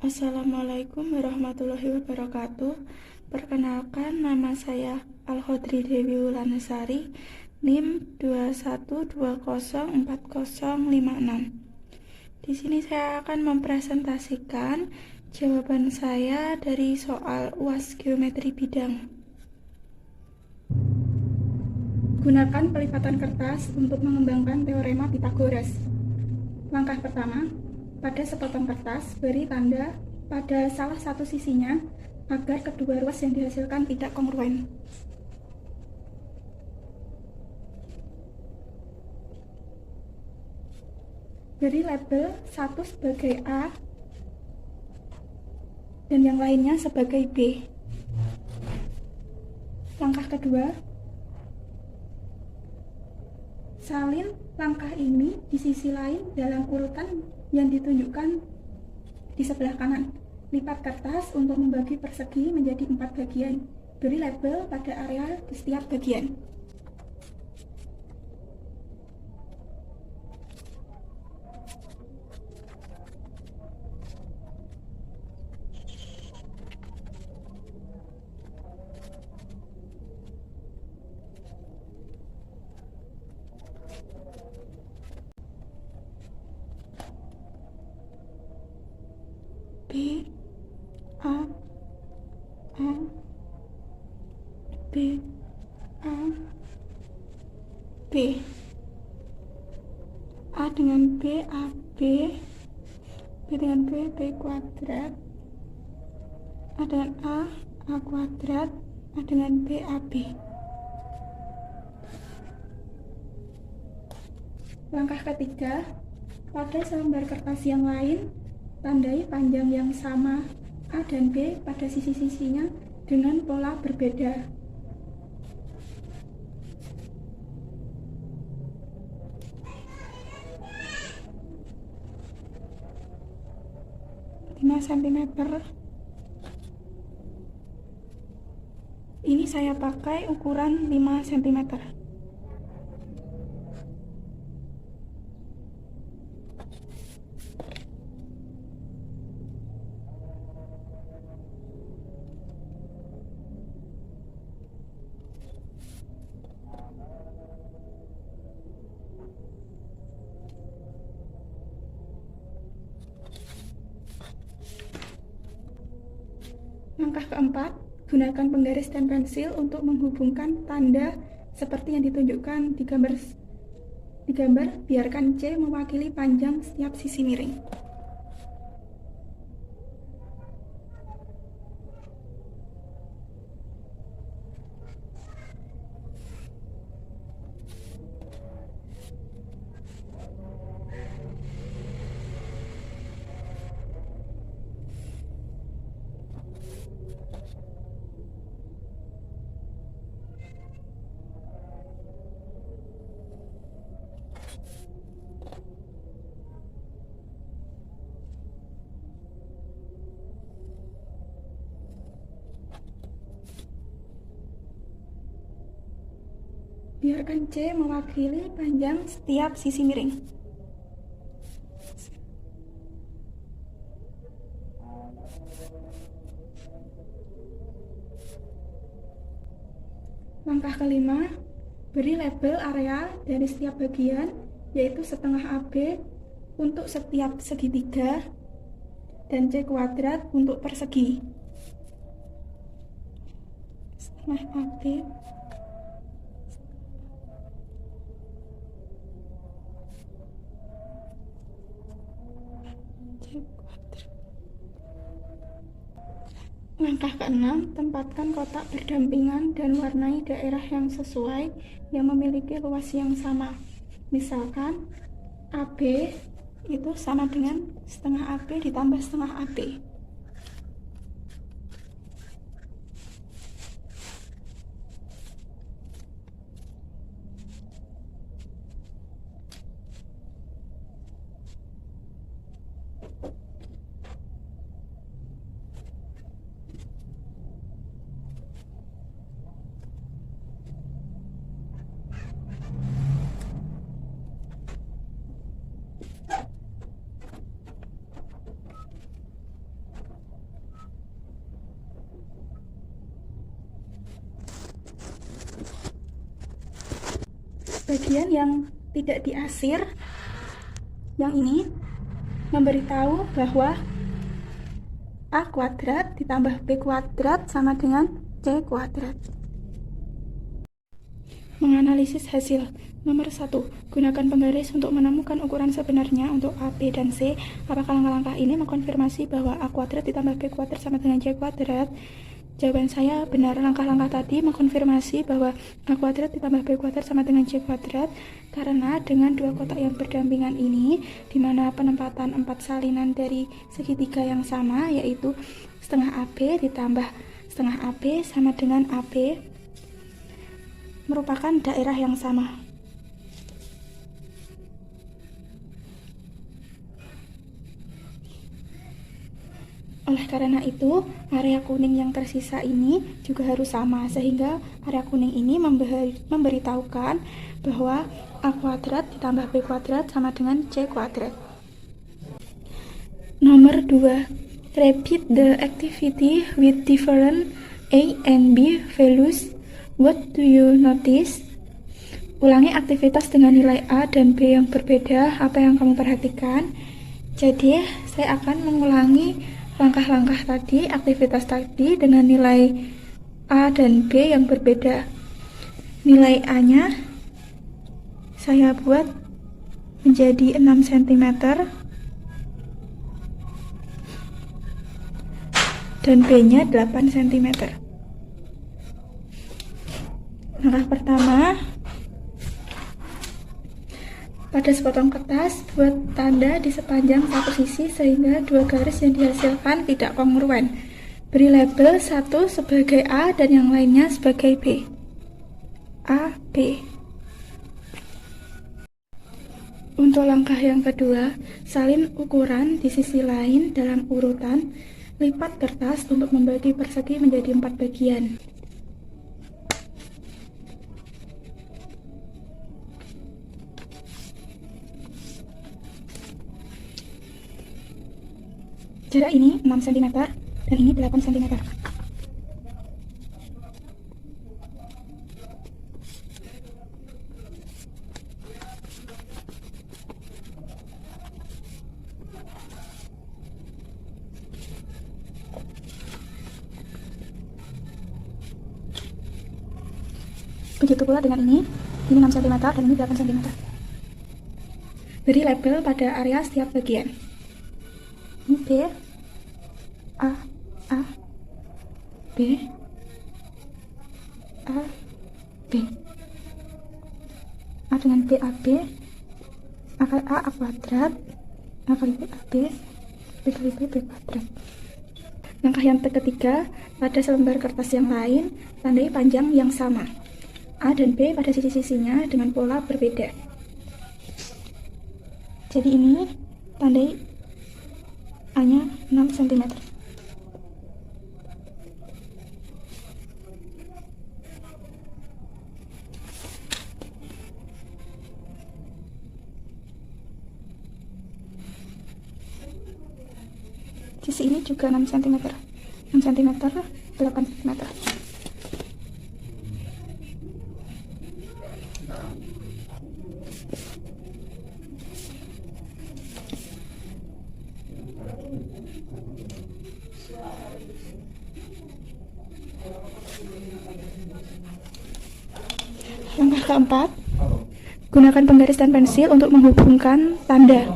Assalamualaikum warahmatullahi wabarakatuh. Perkenalkan, nama saya Al-Khodri Dewi Wulanasari, NIM 21204056. Di sini saya akan mempresentasikan jawaban saya dari soal UAS Geometri Bidang. Gunakan pelipatan kertas untuk mengembangkan teorema Pythagoras. Langkah pertama, pada sepotong kertas, beri tanda pada salah satu sisinya agar kedua ruas yang dihasilkan tidak kongruen. Beri label satu sebagai A dan yang lainnya sebagai B. Langkah kedua, salin langkah ini di sisi lain dalam urutan yang ditunjukkan di sebelah kanan. Lipat kertas untuk membagi persegi menjadi 4 bagian. Beri label pada area di setiap bagian. B, A, A, B, A, B. A dengan B, A, B. B dengan B, B kuadrat. A dengan A kuadrat. A dengan B, A, B. Langkah ketiga, pada selembar kertas yang lain, tandai panjang yang sama A dan B pada sisi-sisinya dengan pola berbeda. cm. Ini saya pakai ukuran 5 cm. Langkah keempat, gunakan penggaris dan pensil untuk menghubungkan tanda seperti yang ditunjukkan di gambar. Biarkan C mewakili panjang setiap sisi miring. Biarkan C mewakili panjang setiap sisi miring. Langkah kelima, beri label area dari setiap bagian, yaitu setengah AB untuk setiap segitiga dan C kuadrat untuk persegi. Setengah AB Langkah keenam, tempatkan kotak berdampingan dan warnai daerah yang sesuai yang memiliki luas yang sama. Misalkan AB itu sama dengan setengah AB ditambah setengah AB. Bagian yang tidak diasir, yang ini, memberitahu bahwa A kuadrat ditambah B kuadrat sama dengan C kuadrat. Menganalisis hasil. Nomor 1. Gunakan penggaris untuk menemukan ukuran sebenarnya untuk A, B, dan C. Apakah langkah-langkah ini mengkonfirmasi bahwa A kuadrat ditambah B kuadrat sama dengan C kuadrat? Jawaban saya benar. Langkah-langkah tadi mengkonfirmasi bahwa A kuadrat ditambah B kuadrat sama dengan C kuadrat karena dengan dua kotak yang berdampingan ini, di mana penempatan 4 salinan dari segitiga yang sama, yaitu setengah AB ditambah setengah AB sama dengan AB, merupakan daerah yang sama. Oleh karena itu, area kuning yang tersisa ini juga harus sama, sehingga area kuning ini memberitahukan bahwa A kuadrat ditambah B kuadrat sama dengan C kuadrat. Nomor 2. Repeat the activity with different A and B values. What do you notice? Ulangi aktivitas dengan nilai A dan B yang berbeda. Apa yang kamu perhatikan? Jadi, saya akan mengulangi langkah-langkah tadi, aktivitas tadi dengan nilai A dan B yang berbeda. Nilai A-nya saya buat menjadi 6 cm dan B-nya 8 cm. Langkah pertama, pada sepotong kertas, buat tanda di sepanjang satu sisi sehingga dua garis yang dihasilkan tidak kongruen. Beri label satu sebagai A dan yang lainnya sebagai B. A, B. Untuk langkah yang kedua, salin ukuran di sisi lain dalam urutan. Lipat kertas untuk membagi persegi menjadi 4 bagian. Jarak ini 6 cm dan ini 8 cm. Begitu pula dengan ini 6 cm dan ini 8 cm. Beri label pada area setiap bagian. Ini B, A, B, A, B. A dengan B, A, B, A kali A kuadrat, A kali B, A, B, B kali B, B kuadrat. Langkah yang ketiga, pada selembar kertas yang lain, tandai panjang yang sama. A dan B pada sisi-sisinya dengan pola berbeda. Jadi ini tandai A-nya 6 cm. Sisi ini juga 6 cm. 6 cm, 8 cm. Langkah keempat, gunakan penggaris dan pensil untuk menghubungkan tanda.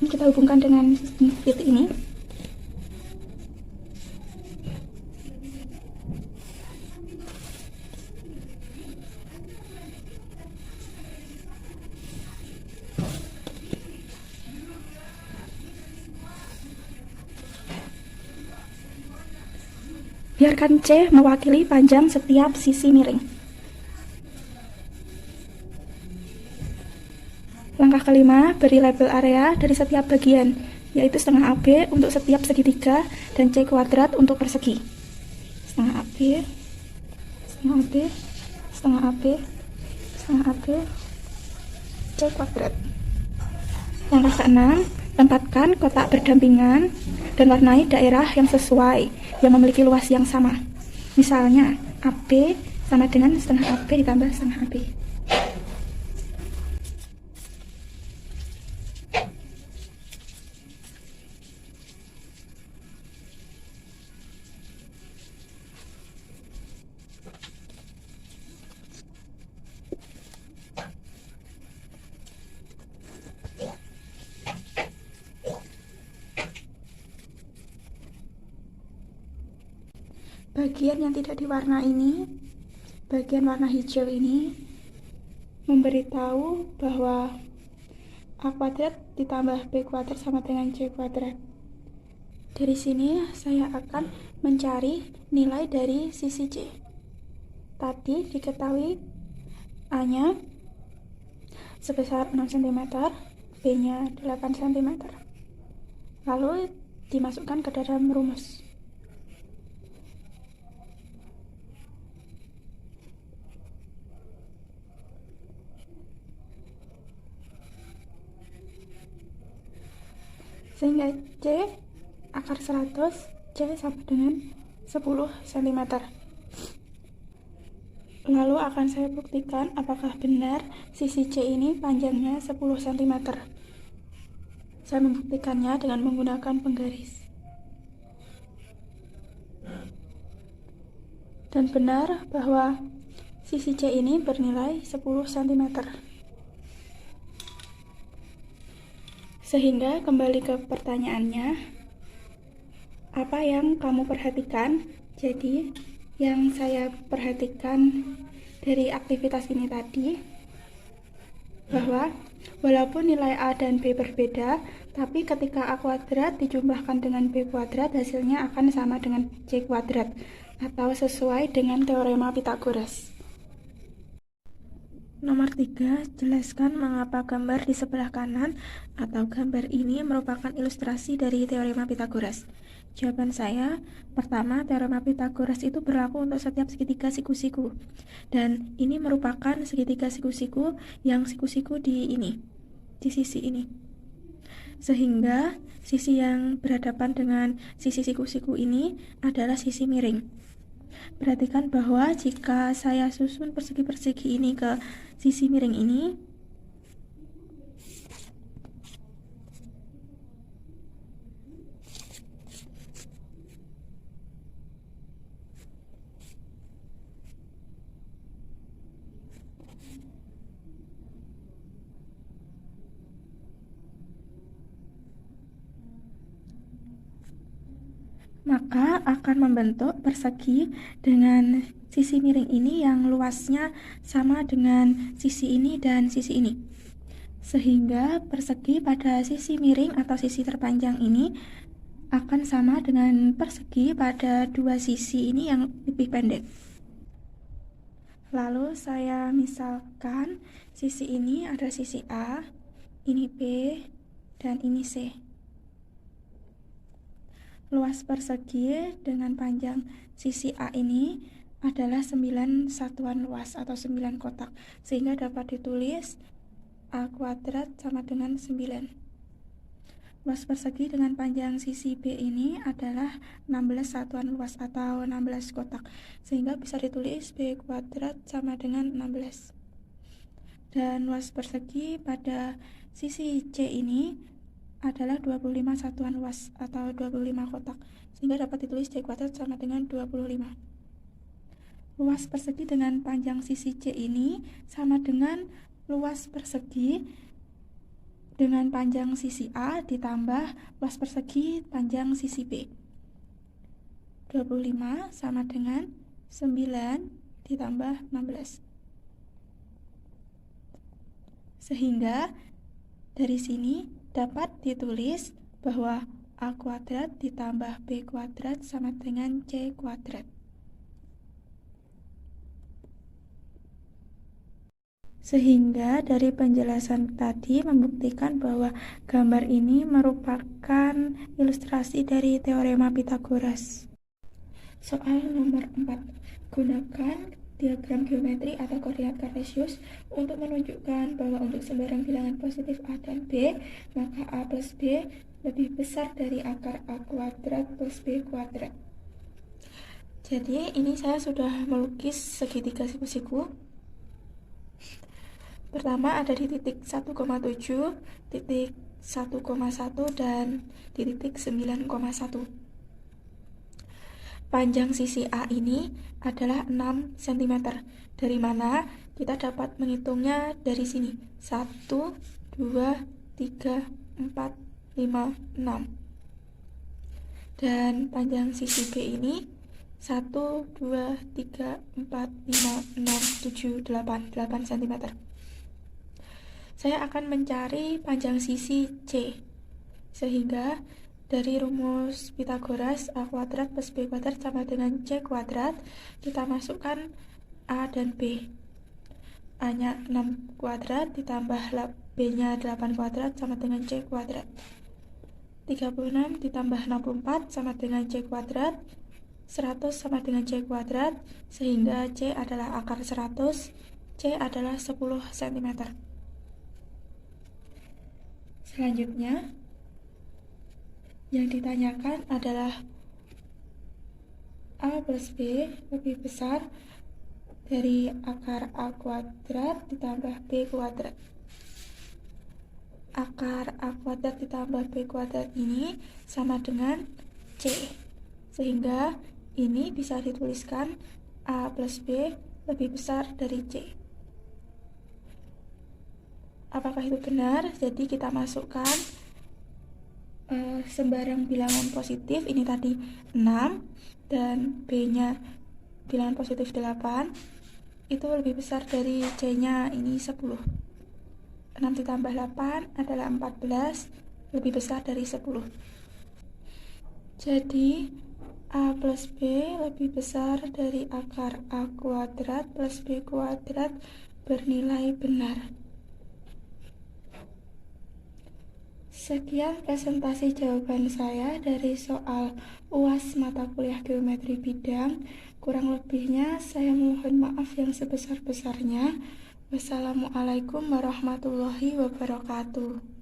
Ini kita hubungkan dengan titik ini. Biarkan C mewakili panjang setiap sisi miring. Langkah kelima, beri label area dari setiap bagian, yaitu setengah AB untuk setiap segitiga dan C kuadrat untuk persegi. Setengah AB, setengah AB, setengah AB, setengah AB, C kuadrat. Langkah keenam, Tempatkan kotak berdampingan dan warnai daerah yang sesuai, yang memiliki luas yang sama. Misalnya, AB sama dengan setengah AB ditambah setengah AB. Bagian yang tidak diwarnai ini, bagian warna hijau ini, memberitahu bahwa A kuadrat ditambah B kuadrat sama dengan C kuadrat. Dari sini saya akan mencari nilai dari sisi C. Tadi diketahui A-nya sebesar 6 cm, B-nya 8 cm. Lalu dimasukkan ke dalam rumus. Sehingga C akar 100, C sama dengan 10 cm. Lalu akan saya buktikan apakah benar sisi C ini panjangnya 10 cm. Saya membuktikannya dengan menggunakan penggaris. Dan benar bahwa sisi C ini bernilai 10 cm. Sehingga kembali ke pertanyaannya, apa yang kamu perhatikan? Jadi yang saya perhatikan dari aktivitas ini tadi, bahwa walaupun nilai A dan B berbeda, tapi ketika A kuadrat dijumlahkan dengan B kuadrat, hasilnya akan sama dengan C kuadrat, atau sesuai dengan teorema Pythagoras. Nomor 3, jelaskan mengapa gambar di sebelah kanan atau gambar ini merupakan ilustrasi dari teorema Pythagoras. Jawaban saya, pertama, teorema Pythagoras itu berlaku untuk setiap segitiga siku-siku. Dan ini merupakan segitiga siku-siku yang siku-siku di sisi ini. Sehingga sisi yang berhadapan dengan sisi siku-siku ini adalah sisi miring. Perhatikan bahwa jika saya susun persegi-persegi ini ke sisi miring ini, maka akan membentuk persegi dengan sisi miring ini yang luasnya sama dengan sisi ini dan sisi ini. Sehingga persegi pada sisi miring atau sisi terpanjang ini akan sama dengan persegi pada dua sisi ini yang lebih pendek. Lalu saya misalkan sisi ini ada sisi A, ini B, dan ini C. Luas persegi dengan panjang sisi A ini adalah 9 satuan luas atau 9 kotak, sehingga dapat ditulis A kuadrat sama dengan 9. Luas persegi dengan panjang sisi B ini adalah 16 satuan luas atau 16 kotak, sehingga bisa ditulis B kuadrat sama dengan 16. Dan luas persegi pada sisi C ini adalah 25 satuan luas atau 25 kotak, sehingga dapat ditulis C kuadrat sama dengan 25. Luas persegi dengan panjang sisi C ini sama dengan luas persegi dengan panjang sisi A ditambah luas persegi panjang sisi B. 25 sama dengan 9 ditambah 16. Sehingga dari sini dapat ditulis bahwa A kuadrat ditambah B kuadrat sama dengan C kuadrat. Sehingga dari penjelasan tadi membuktikan bahwa gambar ini merupakan ilustrasi dari teorema Pythagoras. Soal nomor 4. Gunakan diagram geometri atau koordinat kartesius untuk menunjukkan bahwa untuk sembarang bilangan positif A dan B, maka A plus B lebih besar dari akar A kuadrat plus B kuadrat. Jadi ini saya sudah melukis segitiga siku-siku. Pertama ada di titik 1,7, titik 1,1, dan di titik 9,1. Panjang sisi A ini adalah 6 cm. Dari mana? Kita dapat menghitungnya dari sini. 1, 2, 3, 4, 5, 6. Dan panjang sisi B ini 1, 2, 3, 4, 5, 6, 7, 8 cm. Saya akan mencari panjang sisi C, sehingga dari rumus Pythagoras A kuadrat plus B kuadrat sama dengan C kuadrat, kita masukkan A dan B. A-nya 6 kuadrat ditambah B-nya 8 kuadrat sama dengan C kuadrat. 36 ditambah 64 sama dengan C kuadrat, 100 sama dengan C kuadrat, sehingga C adalah akar 100, C adalah 10 cm. Selanjutnya, yang ditanyakan adalah A plus B lebih besar dari akar A kuadrat ditambah B kuadrat. Akar A kuadrat ditambah B kuadrat ini sama dengan C, sehingga ini bisa dituliskan A plus B lebih besar dari C. Apakah itu benar? Jadi kita masukkan sembarang bilangan positif, ini tadi 6, dan B-nya bilangan positif 8, itu lebih besar dari C-nya, ini 10. 6 ditambah 8 adalah 14, lebih besar dari 10. Jadi A plus B lebih besar dari akar A kuadrat plus B kuadrat bernilai benar. Sekian presentasi jawaban saya dari soal UAS mata kuliah geometri bidang. Kurang lebihnya saya mohon maaf yang sebesar-besarnya. Wassalamualaikum warahmatullahi wabarakatuh.